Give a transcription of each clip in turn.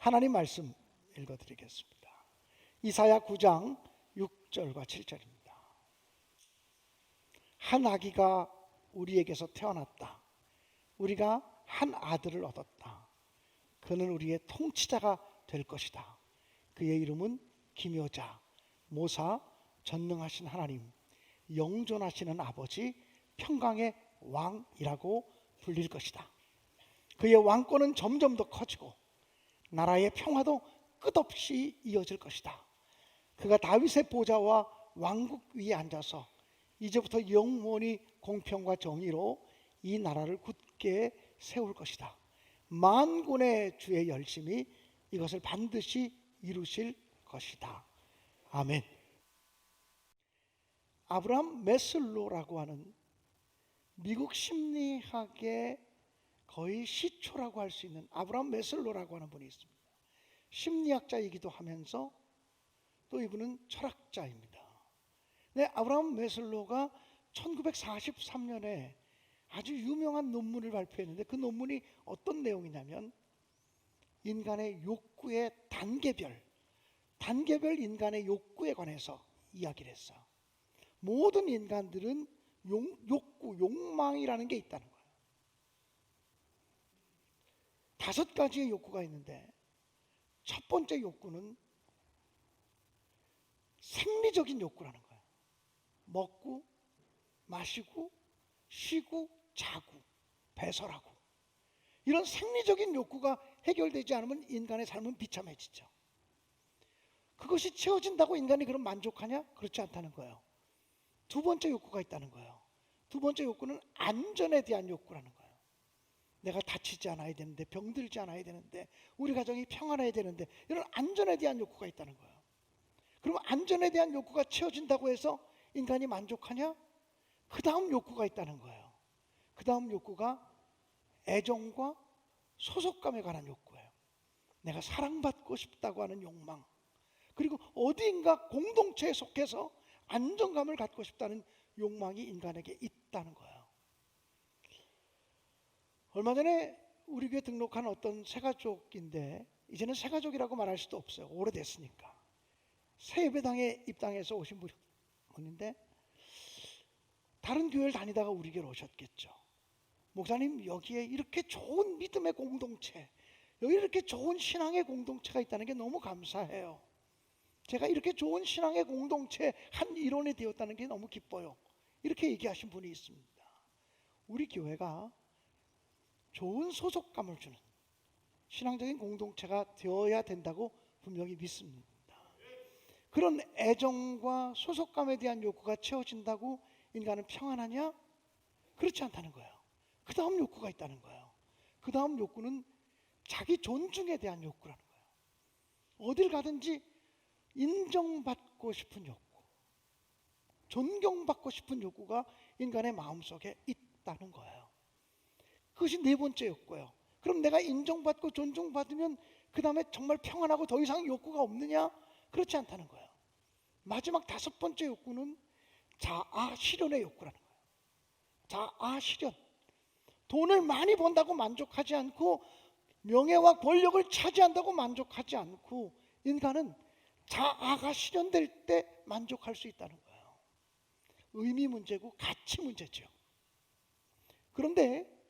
하나님 말씀 읽어드리겠습니다. 이사야 9장 6절과 7절입니다. 한 아기가 우리에게서 태어났다. 우리가 한 아들을 얻었다. 그는 우리의 통치자가 될 것이다. 그의 이름은 기묘자, 모사, 전능하신 하나님, 영존하시는 아버지, 평강의 왕이라고 불릴 것이다. 그의 왕권은 점점 더 커지고 나라의 평화도 끝없이 이어질 것이다. 그가 다윗의 보좌와 왕국 위에 앉아서 이제부터 영원히 공평과 정의로 이 나라를 굳게 세울 것이다. 만군의 주의 열심히 이것을 반드시 이루실 것이다. 아멘. 아브라함 매슬로라고 하는 미국 심리학의 거의 시초라고 할 수 있는 아브라함 매슬로라고 하는 분이 있습니다. 심리학자이기도 하면서 또 이분은 철학자입니다. 네, 아브라함 매슬로가 1943년에 아주 유명한 논문을 발표했는데 그 논문이 어떤 내용이냐면 인간의 욕구의 단계별 인간의 욕구에 관해서 이야기를 했어요. 모든 인간들은 욕망이라는 게 있다는 거예요. 5가지의 욕구가 있는데 첫 번째 욕구는 생리적인 욕구라는 거예요. 먹고 마시고 쉬고 자고 배설하고 이런 생리적인 욕구가 해결되지 않으면 인간의 삶은 비참해지죠. 그것이 채워진다고 인간이 그럼 만족하냐? 그렇지 않다는 거예요. 두 번째 욕구가 있다는 거예요. 두 번째 욕구는 안전에 대한 욕구라는 거예요. 내가 다치지 않아야 되는데, 병들지 않아야 되는데, 우리 가정이 평안해야 되는데, 이런 안전에 대한 욕구가 있다는 거예요. 그러면 안전에 대한 욕구가 채워진다고 해서 인간이 만족하냐? 그 다음 욕구가 있다는 거예요. 그 다음 욕구가 애정과 소속감에 관한 욕구예요. 내가 사랑받고 싶다고 하는 욕망, 그리고 어디인가 공동체에 속해서 안정감을 갖고 싶다는 욕망이 인간에게 있다는 거예요. 얼마 전에 우리 교회 등록한 어떤 새가족인데 이제는 새가족이라고 말할 수도 없어요. 오래됐으니까. 새 예배당에 입당해서 오신 분인데 다른 교회를 다니다가 우리 교회로 오셨겠죠. 목사님, 여기에 이렇게 좋은 믿음의 공동체, 여기 이렇게 좋은 신앙의 공동체가 있다는 게 너무 감사해요. 제가 이렇게 좋은 신앙의 공동체 한 일원이 되었다는 게 너무 기뻐요. 이렇게 얘기하신 분이 있습니다. 우리 교회가 좋은 소속감을 주는 신앙적인 공동체가 되어야 된다고 분명히 믿습니다. 그런 애정과 소속감에 대한 욕구가 채워진다고 인간은 평안하냐? 그렇지 않다는 거예요. 그 다음 욕구가 있다는 거예요. 그 다음 욕구는 자기 존중에 대한 욕구라는 거예요. 어딜 가든지 인정받고 싶은 욕구, 존경받고 싶은 욕구가 인간의 마음속에 있다는 거예요. 그것이 네 번째 욕구예요. 그럼 내가 인정받고 존중받으면 그 다음에 정말 평안하고 더 이상 욕구가 없느냐? 그렇지 않다는 거예요. 마지막 5번째 욕구는 자아 실현의 욕구라는 거예요. 자아 실현. 돈을 많이 번다고 만족하지 않고 명예와 권력을 차지한다고 만족하지 않고 인간은 자아가 실현될 때 만족할 수 있다는 거예요. 의미 문제고 가치 문제죠. 그런데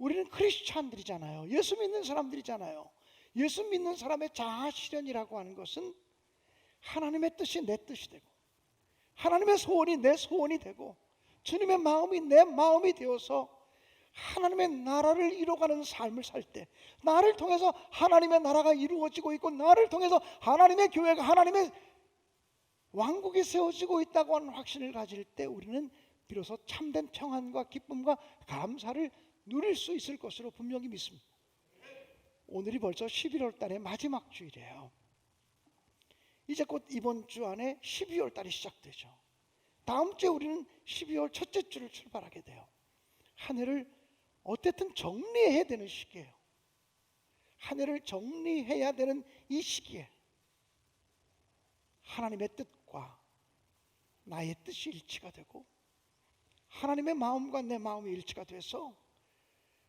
우리는 크리스찬들이잖아요. 예수 믿는 사람들이잖아요. 예수 믿는 사람의 자아 실현이라고 하는 것은 하나님의 뜻이 내 뜻이 되고 하나님의 소원이 내 소원이 되고 주님의 마음이 내 마음이 되어서 하나님의 나라를 이루어가는 삶을 살 때 나를 통해서 하나님의 나라가 이루어지고 있고 나를 통해서 하나님의 교회가 하나님의 왕국이 세워지고 있다고 하는 확신을 가질 때 우리는 비로소 참된 평안과 기쁨과 감사를 누릴 수 있을 것으로 분명히 믿습니다. 오늘이 벌써 11월 달의 마지막 주일이에요. 이제 곧 이번 주 안에 12월 달이 시작되죠. 다음 주에 우리는 12월 첫째 주를 출발하게 돼요. 한 해를 어쨌든 정리해야 되는 시기예요. 한 해를 정리해야 되는 이 시기에 하나님의 뜻과 나의 뜻이 일치가 되고 하나님의 마음과 내 마음이 일치가 돼서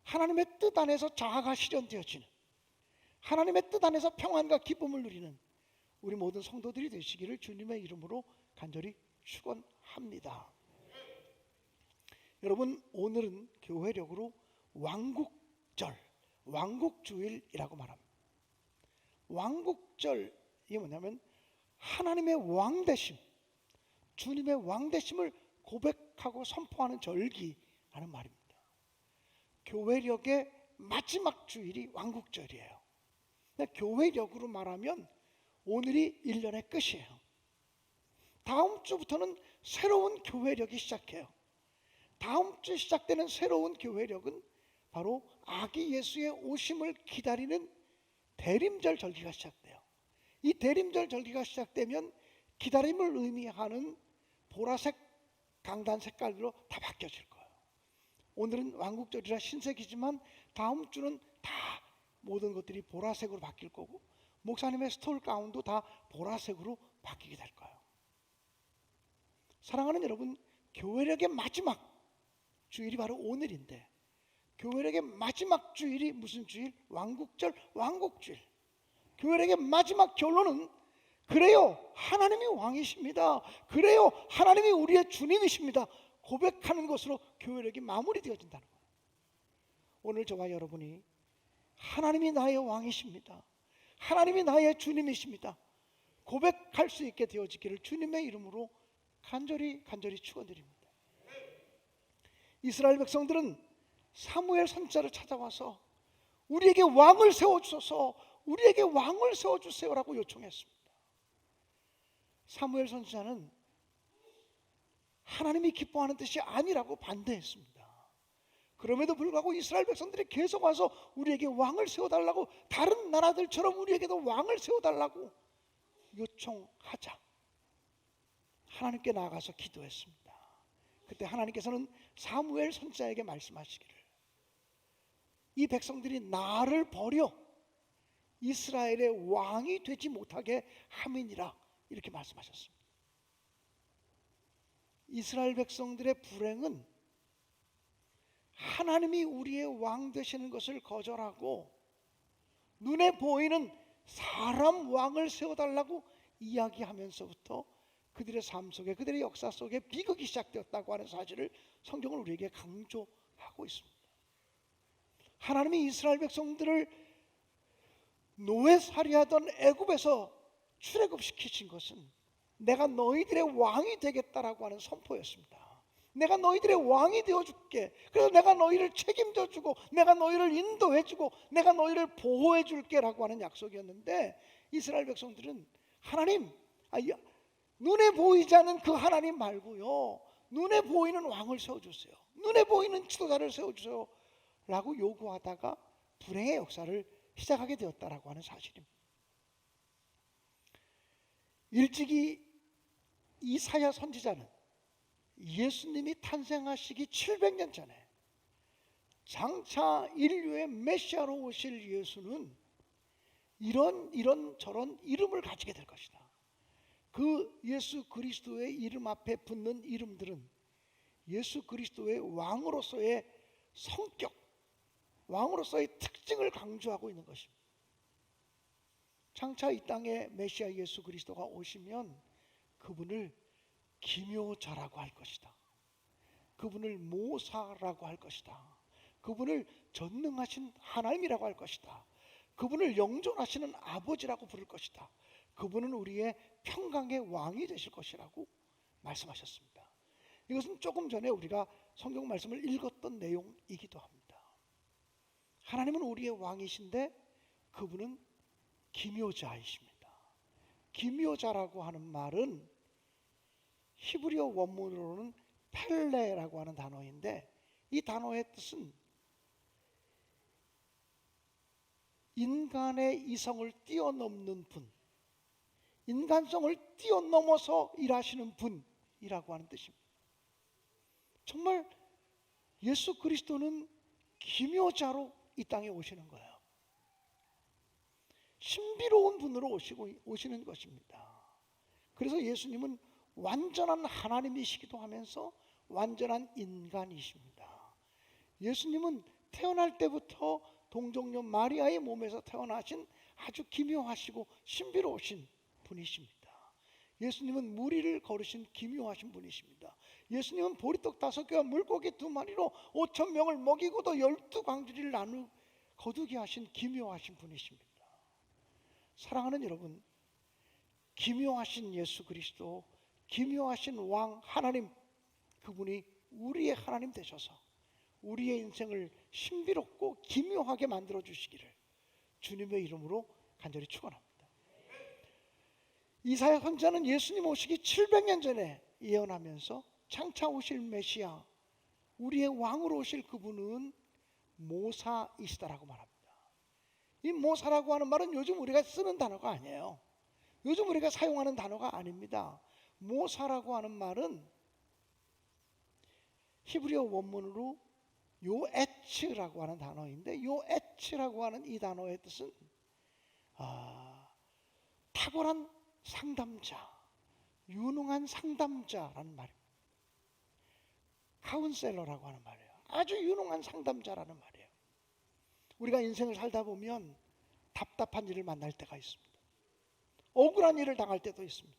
하나님의 뜻 안에서 자아가 실현되어지는 하나님의 뜻 안에서 평안과 기쁨을 누리는 우리 모든 성도들이 되시기를 주님의 이름으로 간절히 축원합니다. 여러분, 오늘은 교회력으로 왕국절, 왕국주일이라고 말합니다. 왕국절, 이게 뭐냐면 하나님의 왕되심, 주님의 왕되심을 고백하고 선포하는 절기라는 말입니다. 교회력의 마지막 주일이 왕국절이에요. 교회력으로 말하면 오늘이 1년의 끝이에요. 다음 주부터는 새로운 교회력이 시작해요. 다음 주 시작되는 새로운 교회력은 바로 아기 예수의 오심을 기다리는 대림절 절기가 시작돼요. 이 대림절 절기가 시작되면 기다림을 의미하는 보라색 강단 색깔로 다 바뀌어질 거예요. 오늘은 왕국절이라 흰색이지만 다음 주는 다 모든 것들이 보라색으로 바뀔 거고 목사님의 스톨 가운도 다 보라색으로 바뀌게 될 거예요. 사랑하는 여러분, 교회력의 마지막 주일이 바로 오늘인데 교회력의 마지막 주일이 무슨 주일? 왕국절, 왕국주일. 교회력의 마지막 결론은 그래요, 하나님이 왕이십니다. 그래요, 하나님이 우리의 주님이십니다. 고백하는 것으로 교회력이 마무리되어진다는 거예요. 오늘 저와 여러분이 하나님이 나의 왕이십니다, 하나님이 나의 주님이십니다 고백할 수 있게 되어지기를 주님의 이름으로 간절히 축원드립니다. 이스라엘 백성들은 사무엘 선지자를 찾아와서 우리에게 왕을 세워주소서, 우리에게 왕을 세워주세요라고 요청했습니다. 사무엘 선지자는 하나님이 기뻐하는 뜻이 아니라고 반대했습니다. 그럼에도 불구하고 이스라엘 백성들이 계속 와서 우리에게 왕을 세워달라고, 다른 나라들처럼 우리에게도 왕을 세워달라고 요청하자 하나님께 나아가서 기도했습니다. 그때 하나님께서는 사무엘 선지자에게 말씀하시기를 이 백성들이 나를 버려 이스라엘의 왕이 되지 못하게 함이니라, 이렇게 말씀하셨습니다. 이스라엘 백성들의 불행은 하나님이 우리의 왕 되시는 것을 거절하고 눈에 보이는 사람 왕을 세워달라고 이야기하면서부터 그들의 삶 속에, 그들의 역사 속에 비극이 시작되었다고 하는 사실을 성경은 우리에게 강조하고 있습니다. 하나님이 이스라엘 백성들을 노예살이하던 애굽에서 출애굽시키신 것은 내가 너희들의 왕이 되겠다라고 하는 선포였습니다. 내가 너희들의 왕이 되어줄게, 그래서 내가 너희를 책임져주고 내가 너희를 인도해주고 내가 너희를 보호해줄게 라고 하는 약속이었는데 이스라엘 백성들은 하나님, 눈에 보이지 않는 그 하나님 말고요, 눈에 보이는 왕을 세워주세요, 눈에 보이는 지도자를 세워주세요 라고 요구하다가 불행의 역사를 시작하게 되었다라고 하는 사실입니다. 일찍이 이사야 선지자는 예수님이 탄생하시기 700년 전에 장차 인류의 메시아로 오실 예수는 이런 저런 이름을 가지게 될 것이다. 그 예수 그리스도의 이름 앞에 붙는 이름들은 예수 그리스도의 왕으로서의 성격, 왕으로서의 특징을 강조하고 있는 것입니다. 장차 이 땅에 메시아 예수 그리스도가 오시면 그분을 기묘자라고 할 것이다, 그분을 모사라고 할 것이다, 그분을 전능하신 하나님이라고 할 것이다, 그분을 영존하시는 아버지라고 부를 것이다, 그분은 우리의 평강의 왕이 되실 것이라고 말씀하셨습니다. 이것은 조금 전에 우리가 성경 말씀을 읽었던 내용이기도 합니다. 하나님은 우리의 왕이신데 그분은 기묘자이십니다. 기묘자라고 하는 말은 히브리어 원문으로는 펠레라고 하는 단어인데 이 단어의 뜻은 인간의 이성을 뛰어넘는 분, 인간성을 뛰어넘어서 일하시는 분이라고 하는 뜻입니다. 정말 예수 그리스도는 기묘자로 이 땅에 오시는 거예요. 신비로운 분으로 오시는 것입니다. 그래서 예수님은 완전한 하나님이시기도 하면서 완전한 인간이십니다. 예수님은 태어날 때부터 동정녀 마리아의 몸에서 태어나신 아주 기묘하시고 신비로우신 분이십니다. 예수님은 무리를 거르신 기묘하신 분이십니다. 예수님은 보리떡 5개와 물고기 2마리로 5,000명을 먹이고도 12광주리를 나누 거두게 하신 기묘하신 분이십니다. 사랑하는 여러분, 기묘하신 예수 그리스도, 기묘하신 왕 하나님, 그분이 우리의 하나님 되셔서 우리의 인생을 신비롭고 기묘하게 만들어 주시기를 주님의 이름으로 간절히 축원합니다. 이사야 선지자는 예수님 오시기 700년 전에 예언하면서 장차 오실 메시아, 우리의 왕으로 오실 그분은 모사이시다라고 말합니다. 이 모사라고 하는 말은 요즘 우리가 쓰는 단어가 아니에요. 요즘 우리가 사용하는 단어가 아닙니다. 모사라고 하는 말은 히브리어 원문으로 요에츠라고 하는 단어인데, 요에츠라고 하는 이 단어의 뜻은 탁월한 상담자, 유능한 상담자라는 말입니다. 카운셀러라고 하는 말이에요. 아주 유능한 상담자라는 말이에요. 우리가 인생을 살다 보면 답답한 일을 만날 때가 있습니다. 억울한 일을 당할 때도 있습니다.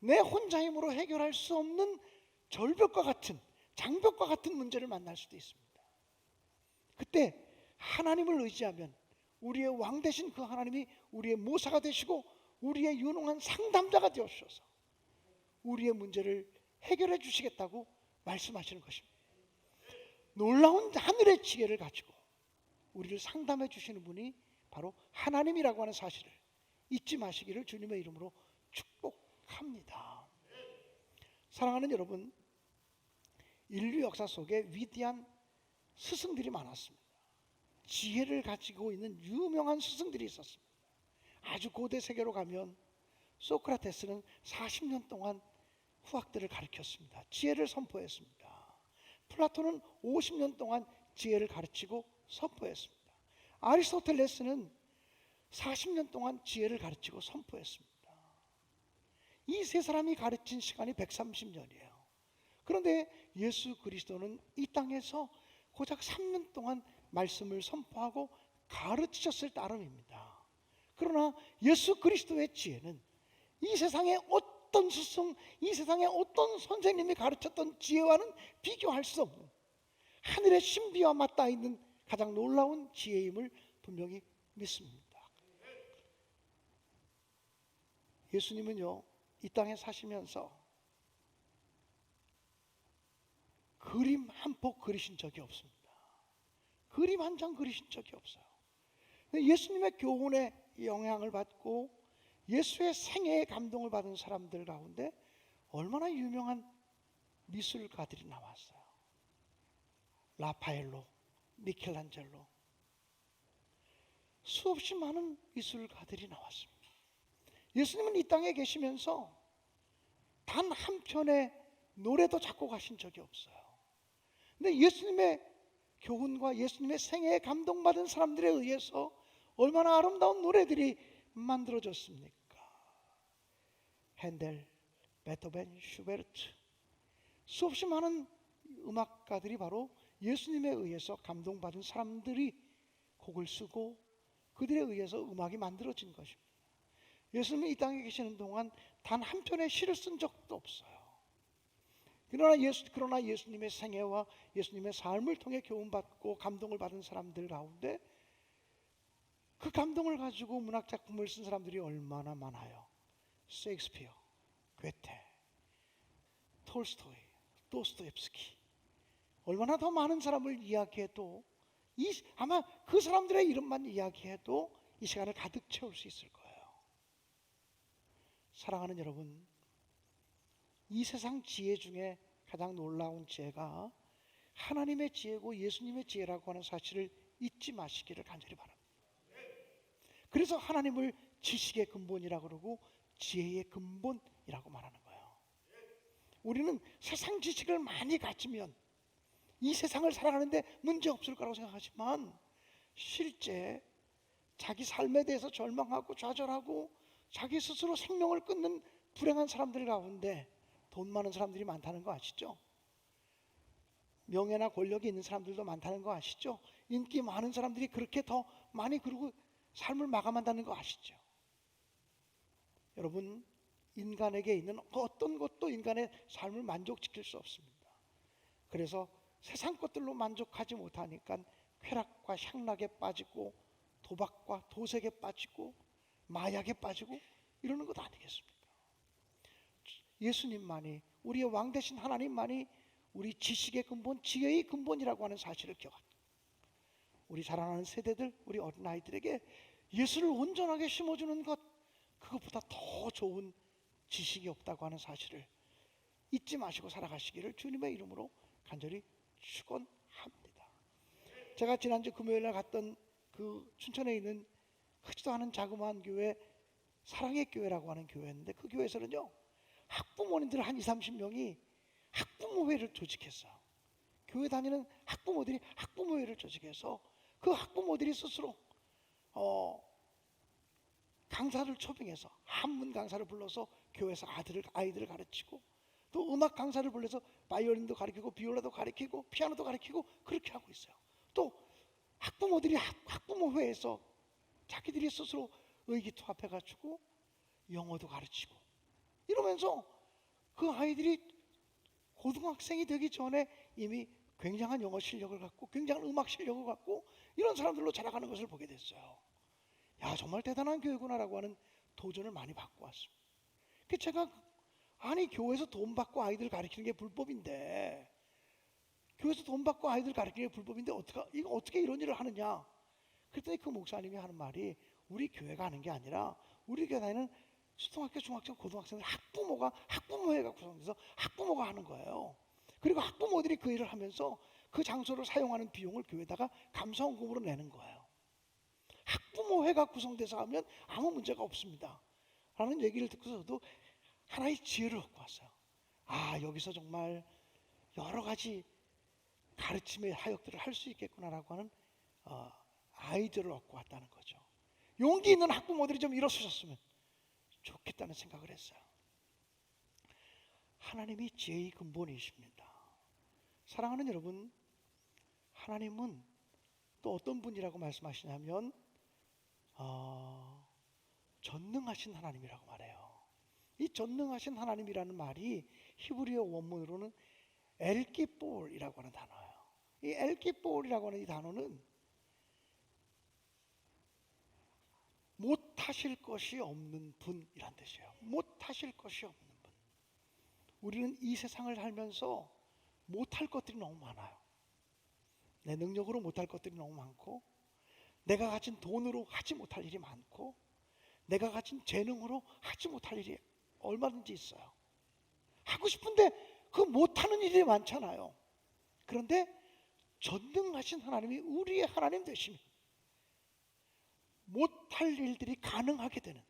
내 혼자 힘으로 해결할 수 없는 절벽과 같은, 장벽과 같은 문제를 만날 수도 있습니다. 그때 하나님을 의지하면 우리의 왕 되신 그 하나님이 우리의 모사가 되시고 우리의 유능한 상담자가 되어주셔서 우리의 문제를 해결해 주시겠다고 말씀하시는 것입니다. 놀라운 하늘의 지혜를 가지고 우리를 상담해 주시는 분이 바로 하나님이라고 하는 사실을 잊지 마시기를 주님의 이름으로 축복합니다. 사랑하는 여러분, 인류 역사 속에 위대한 스승들이 많았습니다. 지혜를 가지고 있는 유명한 스승들이 있었습니다. 아주 고대 세계로 가면 소크라테스는 40년 동안 후학들을 가르쳤습니다. 지혜를 선포했습니다. 플라톤은 50년 동안 지혜를 가르치고 선포했습니다. 아리스토텔레스는 40년 동안 지혜를 가르치고 선포했습니다. 이 세 사람이 가르친 시간이 130년이에요. 그런데 예수 그리스도는 이 땅에서 고작 3년 동안 말씀을 선포하고 가르치셨을 따름입니다. 그러나 예수 그리스도의 지혜는 이 세상의 어떤 스승, 이 세상의 어떤 선생님이 가르쳤던 지혜와는 비교할 수 없는 하늘의 신비와 맞닿아 있는 가장 놀라운 지혜임을 분명히 믿습니다. 예수님은요, 이 땅에 사시면서 그림 한 폭 그리신 적이 없습니다. 그림 한 장 그리신 적이 없어요. 예수님의 교훈에 영향을 받고 예수의 생애에 감동을 받은 사람들 가운데 얼마나 유명한 미술가들이 나왔어요. 라파엘로, 미켈란젤로, 수없이 많은 미술가들이 나왔습니다. 예수님은 이 땅에 계시면서 단 한 편의 노래도 작곡하신 적이 없어요. 근데 예수님의 교훈과 예수님의 생애에 감동받은 사람들에 의해서 얼마나 아름다운 노래들이 만들어졌습니까? 핸델, 베토벤, 슈베르트, 수없이 많은 음악가들이 바로 예수님에 의해서 감동받은 사람들이 곡을 쓰고 그들에 의해서 음악이 만들어진 것입니다. 예수님이 이 땅에 계시는 동안 단 한 편의 시를 쓴 적도 없어요. 그러나 예수님의 생애와 예수님의 삶을 통해 교훈받고 감동을 받은 사람들 가운데 그 감동을 가지고 문학 작품을 쓴 사람들이 얼마나 많아요. 셰익스피어, 괴테, 톨스토이, 도스토옙스키, 얼마나 더 많은 사람을 이야기해도 아마 그 사람들의 이름만 이야기해도 이 시간을 가득 채울 수 있을 거예요. 사랑하는 여러분, 이 세상 지혜 중에 가장 놀라운 지혜가 하나님의 지혜고 예수님의 지혜라고 하는 사실을 잊지 마시기를 간절히 바랍니다. 그래서 하나님을 지식의 근본이라고 그러고 지혜의 근본이라고 말하는 거예요. 우리는 세상 지식을 많이 가지면 이 세상을 살아가는데 문제 없을 거라고 생각하지만 실제 자기 삶에 대해서 절망하고 좌절하고 자기 스스로 생명을 끊는 불행한 사람들 가운데 돈 많은 사람들이 많다는 거 아시죠? 명예나 권력이 있는 사람들도 많다는 거 아시죠? 인기 많은 사람들이 그렇게 더 많이 그러고 삶을 마감한다는 거 아시죠? 여러분, 인간에게 있는 어떤 것도 인간의 삶을 만족시킬 수 없습니다. 그래서 세상 것들로 만족하지 못하니까 쾌락과 향락에 빠지고 도박과 도색에 빠지고 마약에 빠지고 이러는 것 아니겠습니까? 예수님만이, 우리의 왕 되신 하나님만이 우리 지식의 근본, 지혜의 근본이라고 하는 사실을 기억합니다. 우리 자라나는 세대들, 우리 어린아이들에게 예수를 온전하게 심어주는 것, 그것보다 더 좋은 지식이 없다고 하는 사실을 잊지 마시고 살아가시기를 주님의 이름으로 간절히 축원합니다. 제가 지난주 금요일날 갔던 그 춘천에 있는 크지도 않은 자그마한 교회, 사랑의 교회라고 하는 교회였는데, 그 교회에서는요 학부모님들 한 20-30명이 학부모회를 조직했어요. 교회 다니는 학부모들이 학부모회를 조직해서 그 학부모들이 스스로 강사를 초빙해서 한문 강사를 불러서 교회에서 아이들을 가르치고, 또 음악 강사를 불러서 바이올린도 가르치고 비올라도 가르치고 피아노도 가르치고 그렇게 하고 있어요. 또 학부모들이 학부모회에서 자기들이 스스로 의기투합해가지고 영어도 가르치고 이러면서 그 아이들이 고등학생이 되기 전에 이미 굉장한 영어 실력을 갖고 굉장한 음악 실력을 갖고 이런 사람들로 자라가는 것을 보게 됐어요. 야, 정말 대단한 교회구나라고 하는 도전을 많이 받고 왔습니다. 그 제가 아니, 교회에서 돈 받고 아이들 가르치는 게 불법인데, 교회에서 돈 받고 아이들 가르치는 게 불법인데 어떻게 이런 일을 하느냐? 그랬더니 그 목사님이 하는 말이, 우리 교회가 하는 게 아니라 우리 교회 다니는 초등학교, 중학교, 고등학생들 학부모회가 구성돼서 학부모가 하는 거예요. 그리고 학부모들이 그 일을 하면서 그 장소를 사용하는 비용을 교회에다가 감사원금으로 내는 거예요. 학부모회가 구성돼서 하면 아무 문제가 없습니다 라는 얘기를 듣고서 저도 하나의 지혜를 얻고 왔어요. 아, 여기서 정말 여러 가지 가르침의 하역들을 할 수 있겠구나라고 하는 아이디어를 얻고 왔다는 거죠. 용기 있는 학부모들이 좀 일어서셨으면 좋겠다는 생각을 했어요. 하나님이 지혜의 근본이십니다. 사랑하는 여러분, 하나님은 또 어떤 분이라고 말씀하시냐면 전능하신 하나님이라고 말해요. 이 전능하신 하나님이라는 말이 히브리어 원문으로는 엘기볼이라고 하는 단어예요. 이 엘기볼이라고 하는 이 단어는 못하실 것이 없는 분이란 뜻이에요. 못하실 것이 없는 분. 우리는 이 세상을 살면서 못할 것들이 너무 많아요. 내 능력으로 못할 것들이 너무 많고, 내가 가진 돈으로 하지 못할 일이 많고, 내가 가진 재능으로 하지 못할 일이 얼마든지 있어요. 하고 싶은데 그 못하는 일이 많잖아요. 그런데 전능하신 하나님이 우리의 하나님 되시면 못할 일들이 가능하게 되는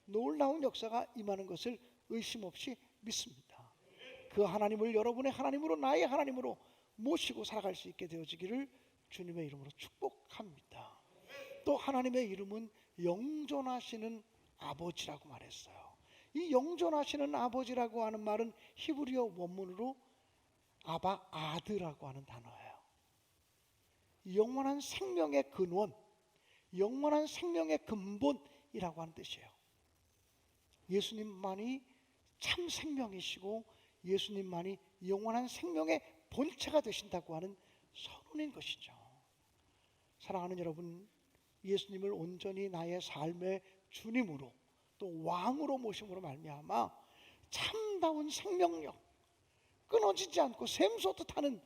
놀라운 역사가 임하는 것을 의심 없이 믿습니다. 그 하나님을 여러분의 하나님으로, 나의 하나님으로 모시고 살아갈 수 있게 되어지기를 주님의 이름으로 축복합니다. 또 하나님의 이름은 영존하시는 아버지라고 말했어요. 이 영존하시는 아버지라고 하는 말은 히브리어 원문으로 아바 아드라고 하는 단어예요. 영원한 생명의 근원, 영원한 생명의 근본이라고 하는 뜻이에요. 예수님만이 참 생명이시고 예수님만이 영원한 생명의 본체가 되신다고 하는 선언인 것이죠. 사랑하는 여러분, 예수님을 온전히 나의 삶의 주님으로 또 왕으로 모심으로 말미암아 참다운 생명력, 끊어지지 않고 샘솟듯 하는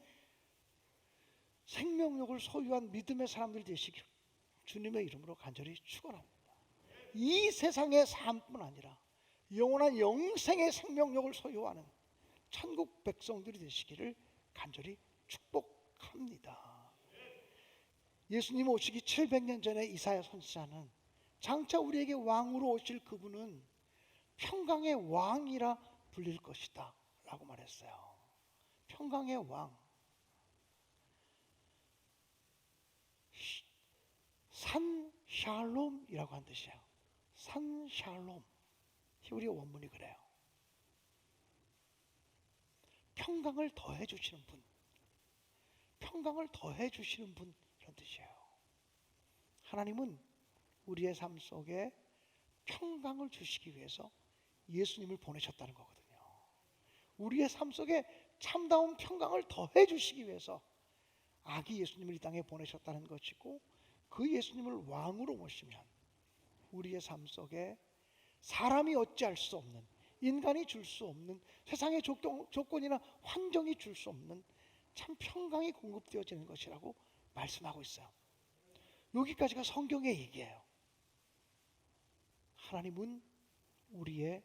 생명력을 소유한 믿음의 사람들 되시길 주님의 이름으로 간절히 축원합니다. 이 세상의 삶뿐 아니라 영원한 영생의 생명력을 소유하는 천국 백성들이 되시기를 간절히 축복합니다. 예수님 오시기 700년 전에 이사야 선지자는 장차 우리에게 왕으로 오실 그분은 평강의 왕이라 불릴 것이다 라고 말했어요. 평강의 왕, 산 샬롬이라고 한 뜻이에요. 산 샬롬, 히브리어 원문이 그래요. 평강을 더해 주시는 분, 평강을 더해 주시는 분, 이런 뜻이에요. 하나님은 우리의 삶 속에 평강을 주시기 위해서 예수님을 보내셨다는 거거든요. 우리의 삶 속에 참다운 평강을 더해 주시기 위해서 아기 예수님을 이 땅에 보내셨다는 것이고, 그 예수님을 왕으로 모시면 우리의 삶 속에 사람이 어찌할 수 없는, 인간이 줄 수 없는, 세상의 조건이나 환경이 줄 수 없는 참 평강이 공급되어지는 것이라고 말씀하고 있어요. 여기까지가 성경의 얘기예요. 하나님은 우리의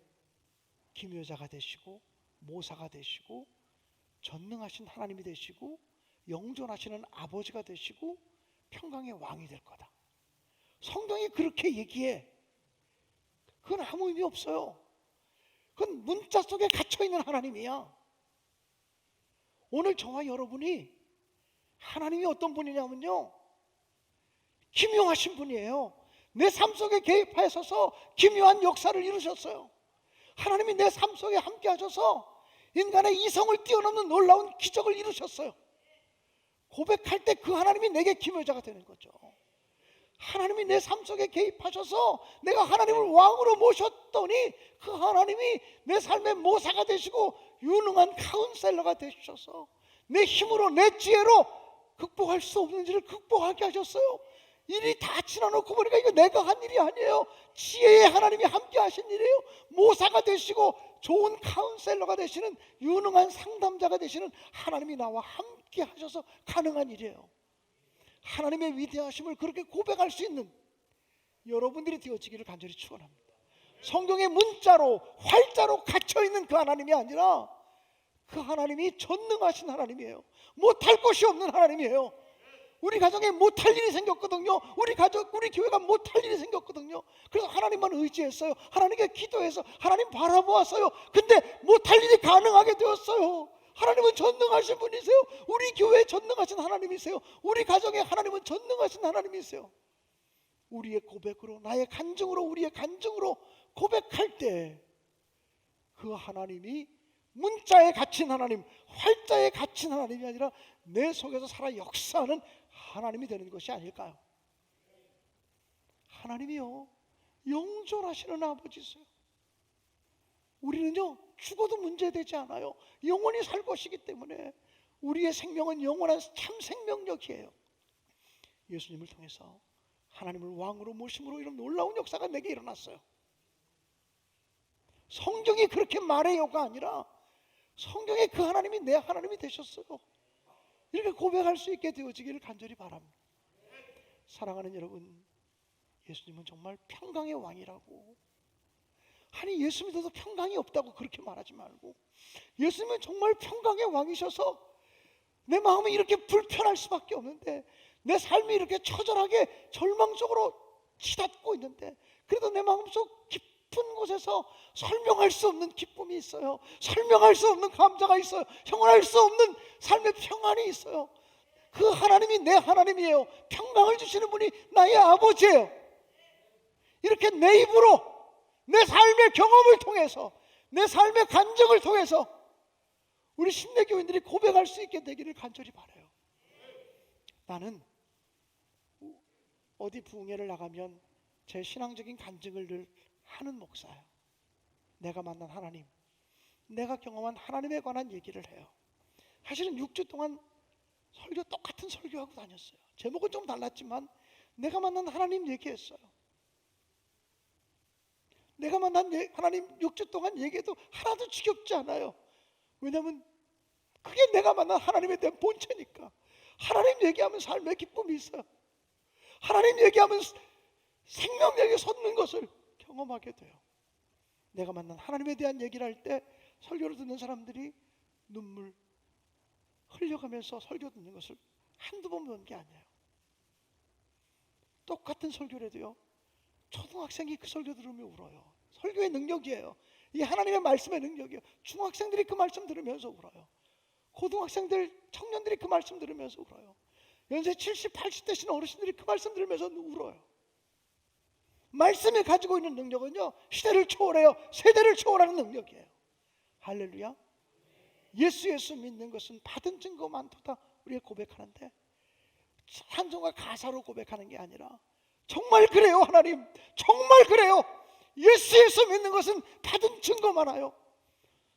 기묘자가 되시고 모사가 되시고 전능하신 하나님이 되시고 영존하시는 아버지가 되시고 평강의 왕이 될 거다. 성경이 그렇게 얘기해. 그건 아무 의미 없어요. 그건 문자 속에 갇혀있는 하나님이야. 오늘 저와 여러분이 하나님이 어떤 분이냐면요, 기묘하신 분이에요. 내 삶 속에 개입하셔서 기묘한 역사를 이루셨어요. 하나님이 내 삶 속에 함께 하셔서 인간의 이성을 뛰어넘는 놀라운 기적을 이루셨어요. 고백할 때 그 하나님이 내게 기묘자가 되는 거죠. 하나님이 내 삶 속에 개입하셔서 내가 하나님을 왕으로 모셨더니 그 하나님이 내 삶의 모사가 되시고 유능한 카운셀러가 되셔서 내 힘으로 내 지혜로 극복할 수 없는 일을 극복하게 하셨어요. 일이 다 지나놓고 보니까 이거 내가 한 일이 아니에요. 지혜의 하나님이 함께 하신 일이에요. 모사가 되시고 좋은 카운셀러가 되시는, 유능한 상담자가 되시는 하나님이 나와 함께 하셔서 가능한 일이에요. 하나님의 위대하심을 그렇게 고백할 수 있는 여러분들이 되어지기를 간절히 축원합니다. 성경의 문자로 활자로 갇혀있는 그 하나님이 아니라 그 하나님이 전능하신 하나님이에요. 못할 것이 없는 하나님이에요. 우리 가정에 못할 일이 생겼거든요. 우리 교회가 못할 일이 생겼거든요. 그래서 하나님만 의지했어요. 하나님께 기도해서 하나님 바라보았어요. 근데 못할 일이 가능하게 되었어요. 하나님은 전능하신 분이세요. 우리 교회에 전능하신 하나님이세요. 우리 가정에 하나님은 전능하신 하나님이세요. 우리의 고백으로, 나의 간증으로, 우리의 간증으로 고백할 때 그 하나님이 문자에 갇힌 하나님, 활자에 갇힌 하나님이 아니라 내 속에서 살아 역사하는 하나님이 되는 것이 아닐까요? 하나님이요, 영존하시는 아버지세요. 우리는요, 죽어도 문제되지 않아요. 영원히 살 것이기 때문에 우리의 생명은 영원한 참 생명력이에요. 예수님을 통해서 하나님을 왕으로 모심으로 이런 놀라운 역사가 내게 일어났어요. 성경이 그렇게 말해요가 아니라 성경에 그 하나님이 내 하나님이 되셨어요. 이렇게 고백할 수 있게 되어지기를 간절히 바랍니다. 사랑하는 여러분, 예수님은 정말 평강의 왕이라고. 아니, 예수 믿어도 평강이 없다고 그렇게 말하지 말고, 예수님은 정말 평강의 왕이셔서 내 마음이 이렇게 불편할 수밖에 없는데, 내 삶이 이렇게 처절하게 절망적으로 치닫고 있는데, 그래도 내 마음속 깊은 곳에서 설명할 수 없는 기쁨이 있어요. 설명할 수 없는 감사가 있어요. 형언할 수 없는 삶의 평안이 있어요. 그 하나님이 내 하나님이에요. 평강을 주시는 분이 나의 아버지예요. 이렇게 내 입으로 내 삶의 경험을 통해서, 내 삶의 간증을 통해서 우리 심내교인들이 고백할 수 있게 되기를 간절히 바라요. 나는 어디 부흥회를 나가면 제 신앙적인 간증을 늘 하는 목사예요. 내가 만난 하나님, 내가 경험한 하나님에 관한 얘기를 해요. 사실은 6주 동안 설교 똑같은 설교하고 다녔어요. 제목은 좀 달랐지만 내가 만난 하나님 얘기했어요. 내가 만난 하나님 6주 동안 얘기해도 하나도 지겹지 않아요. 왜냐하면 그게 내가 만난 하나님에 대한 본체니까. 하나님 얘기하면 삶의 기쁨이 있어요. 하나님 얘기하면 생명력이 솟는 것을 경험하게 돼요. 내가 만난 하나님에 대한 얘기를 할 때 설교를 듣는 사람들이 눈물 흘려가면서 설교 듣는 것을 한두 번 본 게 아니에요. 똑같은 설교라도요, 초등학생이 그 설교 들으면 울어요. 설교의 능력이에요. 이 하나님의 말씀의 능력이에요. 중학생들이 그 말씀 들으면서 울어요. 고등학생들, 청년들이 그 말씀 들으면서 울어요. 연세 70, 80 되신 어르신들이 그 말씀 들으면서 울어요. 말씀이 가지고 있는 능력은요, 시대를 초월해요. 세대를 초월하는 능력이에요. 할렐루야. 예수 믿는 것은 받은 증거 많도다 우리가 고백하는데, 찬송과 가사로 고백하는 게 아니라 정말 그래요. 하나님 정말 그래요. 예수 믿는 것은 받은 증거 많아요.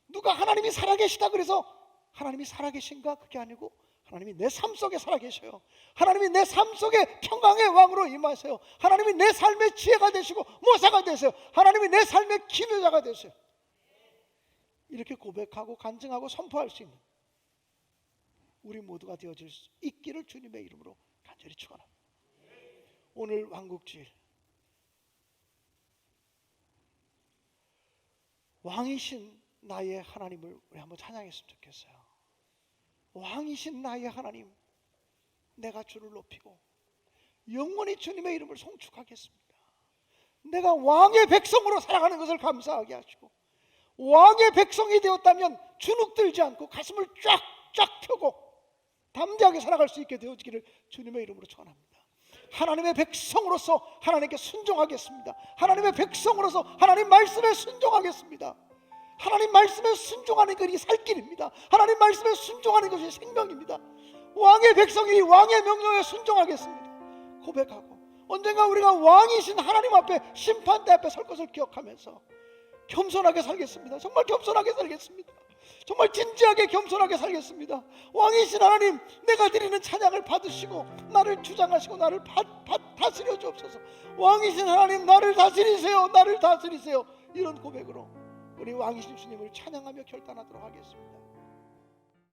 누가 하나님이 살아계시다 그래서 하나님이 살아계신가? 그게 아니고 하나님이 내 삶 속에 살아계셔요. 하나님이 내 삶 속에 평강의 왕으로 임하세요. 하나님이 내 삶의 지혜가 되시고 모사가 되세요. 하나님이 내 삶의 기묘자가 되세요. 이렇게 고백하고 간증하고 선포할 수 있는 우리 모두가 되어질 수 있기를 주님의 이름으로 간절히 축원합니다. 오늘 왕국주일 왕이신 나의 하나님을 우리 한번 찬양했으면 좋겠어요. 왕이신 나의 하나님, 내가 주를 높이고 영원히 주님의 이름을 송축하겠습니다. 내가 왕의 백성으로 살아가는 것을 감사하게 하시고 왕의 백성이 되었다면 주눅들지 않고 가슴을 쫙쫙 펴고 담대하게 살아갈 수 있게 되어지기를 주님의 이름으로 축원합니다. 하나님의 백성으로서 하나님께 순종하겠습니다. 하나님의 백성으로서 하나님 말씀에 순종하겠습니다. 하나님 말씀에 순종하는 것이 살 길입니다. 하나님 말씀에 순종하는 것이 생명입니다. 왕의 백성이 왕의 명령에 순종하겠습니다. 고백하고 언젠가 우리가 왕이신 하나님 앞에 심판대 앞에 설 것을 기억하면서 겸손하게 살겠습니다. 정말 겸손하게 살겠습니다. 정말 진지하게 겸손하게 살겠습니다. 왕이신 하나님, 내가 드리는 찬양을 받으시고 나를 주장하시고 나를 다스려 주옵소서. 왕이신 하나님, 나를 다스리세요. 나를 다스리세요. 이런 고백으로 우리 왕이신 주님을 찬양하며 결단하도록 하겠습니다.